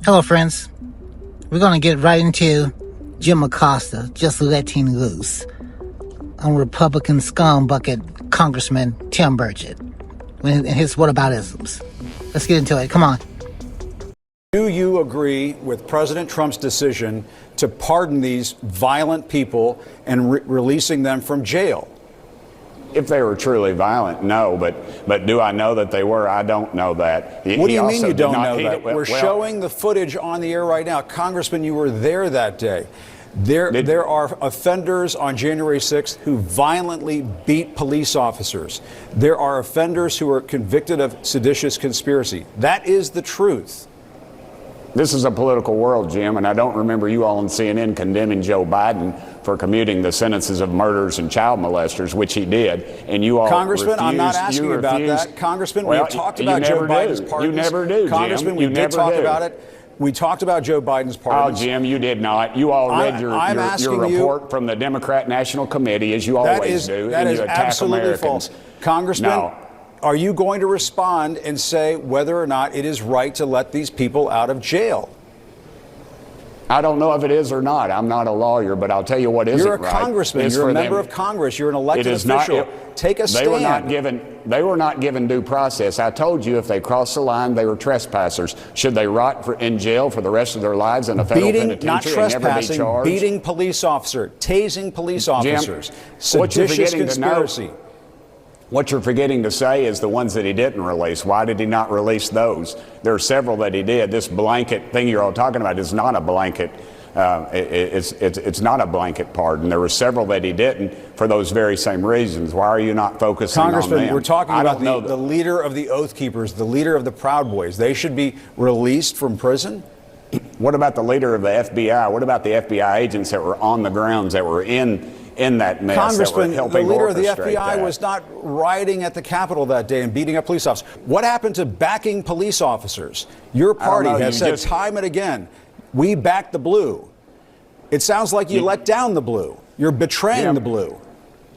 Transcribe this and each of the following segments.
Hello, friends. We're going to get right into Jim Acosta just letting loose on Republican scumbucket Congressman Tim Burchett and his whataboutisms. Let's get into it. Come on. Do you agree with President Trump's decision to pardon these violent people and releasing them from jail? If they were truly violent, no. But do I know that they were? I don't know that. What do you mean you don't know that? We're showing the footage on the air right now. Congressman, you were there that day. There are offenders on January 6th who violently beat police officers. There are offenders who are convicted of seditious conspiracy. That is the truth. This is a political world, Jim, and I don't remember you all on CNN condemning Joe Biden for commuting the sentences of murderers and child molesters, which he did. And you all Congressman, I'm not asking about that. Congressman, we talked about Joe Biden's pardons. You never do, Jim. Congressman, we did talk about it. We talked about Joe Biden's pardons. Oh, Jim, you did not. You all read your report from the Democrat National Committee, as you always do. That is absolutely false. Congressman, are you going to respond and say whether or not it is right to let these people out of jail? I don't know if it is or not. I'm not a lawyer, but I'll tell you what isn't right. You're a congressman. You're a member of Congress. You're an elected official. Take a stand. They were not given due process. I told you if they crossed the line, they were trespassers. Should they rot in jail for the rest of their lives in a federal penitentiary and never be charged? Beating police officer, tasing police officers, seditious conspiracy. What you're forgetting to say is the ones that he didn't release. Why did he not release those? There are several that he did. This blanket thing you're all talking about is not a blanket. It's not a blanket pardon. There were several that he didn't for those very same reasons. Why are you not focusing on them? Congressman, we're talking about the leader of the Oath Keepers, the leader of the Proud Boys. They should be released from prison? What about the leader of the FBI? What about the FBI agents that were on the grounds, that were in that mess? Congressman, the leader of the FBI was not rioting at the Capitol that day and beating up police officers. What happened to backing police officers? Your party has said time and again, we back the blue. It sounds like you let down the blue. You're betraying the blue.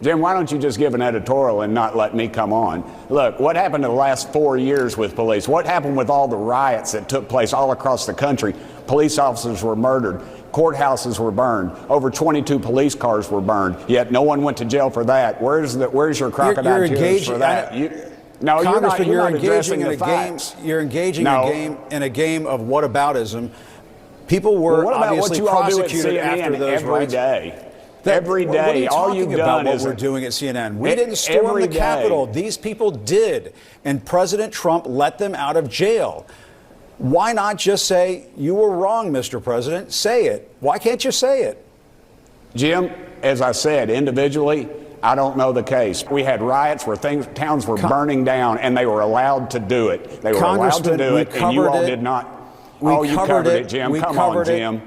Jim, why don't you just give an editorial and not let me come on? Look, what happened in the last 4 years with police? What happened with all the riots that took place all across the country? Police officers were murdered. Courthouses were burned. Over 22 police cars were burned. Yet no one went to jail for that. Where's your crocodile tears for that? No, Congressman, you're not engaging in a game. You're engaging in a game of whataboutism. People were obviously prosecuted after those riots. Every day, all you've done is what we're doing at CNN. We didn't storm the Capitol. These people did, and President Trump let them out of jail. Why not just say, you were wrong, Mr. President? Say it. Why can't you say it? Jim, as I said, individually, I don't know the case. We had riots where towns were burning down, and they were allowed to do it. They were allowed to do it, and you all did not. Oh, you covered it, Jim. Come on, Jim.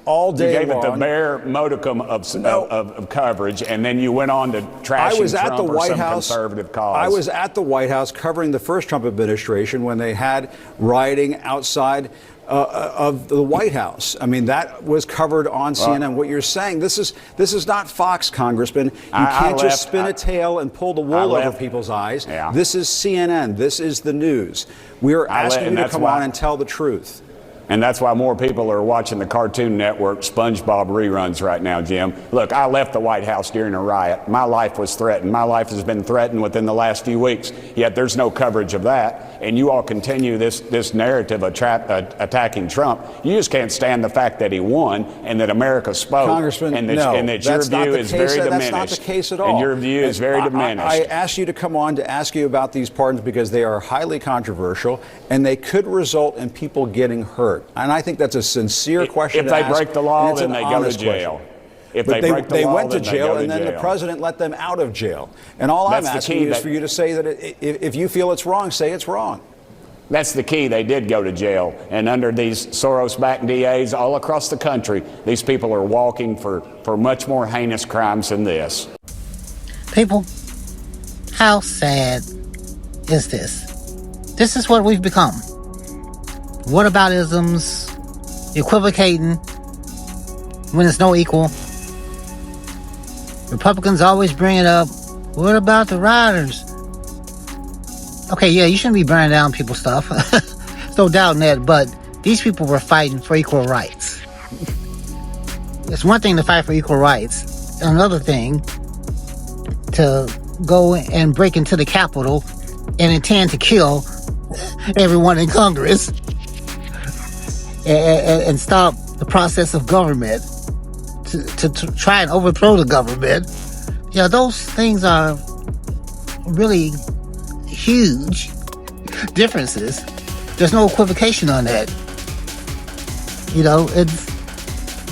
All day you gave it the bare modicum of coverage, and then you went on to trashing Trump or some conservative cause. I was at the White House covering the first Trump administration when they had rioting outside of the White House. I mean, that was covered on CNN. What you're saying, this is not Fox, Congressman. You can't just spin a tail and pull the wool over people's eyes. Yeah. This is CNN. This is the news. We are asking you to come on and tell the truth. And that's why more people are watching the Cartoon Network SpongeBob reruns right now, Jim. Look, I left the White House during a riot. My life was threatened. My life has been threatened within the last few weeks. Yet there's no coverage of that. And you all continue this narrative of attacking Trump. You just can't stand the fact that he won and that America spoke. Congressman, and that your view is very diminished. That's not the case at all. And your view is very diminished. I asked you to come on to ask you about these pardons because they are highly controversial and they could result in people getting hurt. And I think that's a sincere question. If they break the law, then they go to jail. If they break the law, went to jail, and then the president let them out of jail. And all I'm asking you is for you to say that if you feel it's wrong, say it's wrong. That's the key. They did go to jail. And under these Soros-backed DAs all across the country, these people are walking for much more heinous crimes than this. People, how sad is this? This is what we've become. Whataboutisms, equivocating when it's no equal. Republicans always bring it up. What about the rioters? Okay, yeah, you shouldn't be burning down people's stuff. There's no doubt in that, but These people were fighting for equal rights. It's one thing to fight for equal rights. Another thing to go and break into the Capitol and intend to kill everyone in Congress and stop the process of government to try and overthrow the government. Those things are really huge differences. There's no equivocation on that.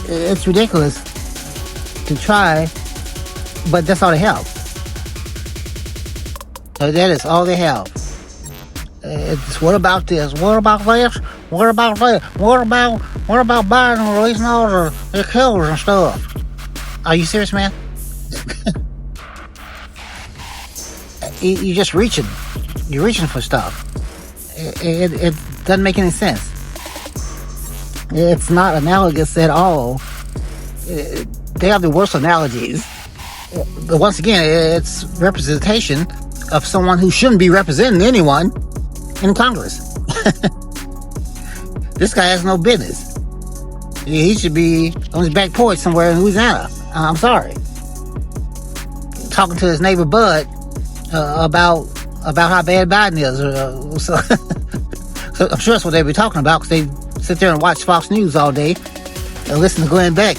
It's ridiculous to try, but that's all they have. That is all they have. It's what about this? What about this? What about that? What about Biden releasing all the killers and stuff? Are you serious, man? You're just reaching. You're reaching for stuff. It doesn't make any sense. It's not analogous at all. They have the worst analogies. But once again, it's representation of someone who shouldn't be representing anyone in Congress. This guy has no business. He should be on his back porch somewhere in Louisiana. I'm sorry. Talking to his neighbor Bud about how bad Biden is. So I'm sure that's what they be talking about, because they sit there and watch Fox News all day and listen to Glenn Beck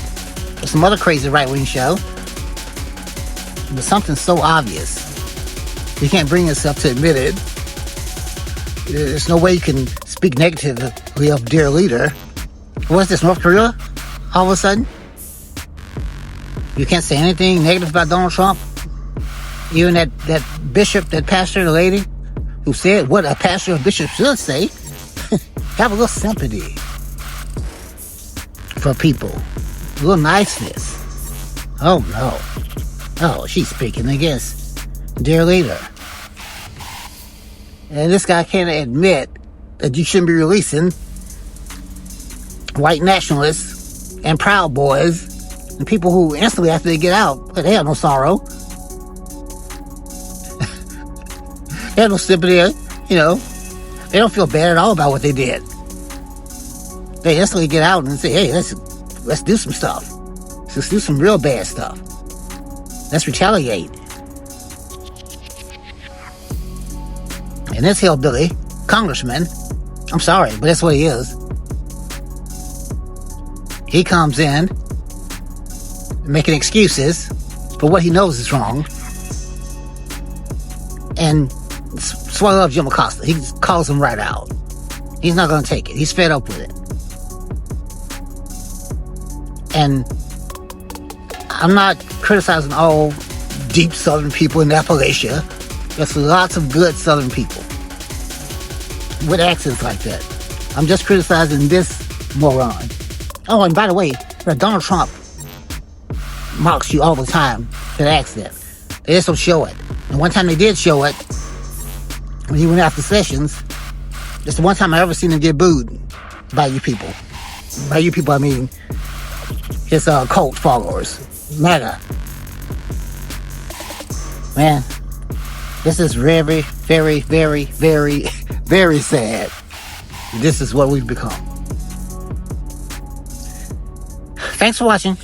or some other crazy right-wing show. But something's so obvious, you can't bring yourself to admit it. There's no way you can speak negatively of dear leader. What's this, North Korea? All of a sudden? You can't say anything negative about Donald Trump? Even that bishop, that pastor, the lady who said what a pastor or bishop should say. Have a little sympathy for people. A little niceness. Oh no. Oh, she's speaking against dear leader. And this guy can't admit that you shouldn't be releasing white nationalists and Proud Boys and people who instantly after they get out, they have no sorrow. They have no sympathy, They don't feel bad at all about what they did. They instantly get out and say, hey, let's do some stuff. Let's do some real bad stuff. Let's retaliate. And this hillbilly, congressman, I'm sorry, but that's what he is. He comes in making excuses for what he knows is wrong. And swallow up Jim Acosta. He calls him right out. He's not going to take it. He's fed up with it. And I'm not criticizing all deep Southern people in Appalachia. There's lots of good Southern people with accents like that. I'm just criticizing this moron. Oh, and by the way, Donald Trump mocks you all the time for the accent. They just don't show it. And one time they did show it, when he went after Sessions. It's the one time I ever seen him get booed by you people. By you people, I mean his cult followers. MAGA. Man, this is very, very, very, very, very sad. This is what we've become. Thanks for watching.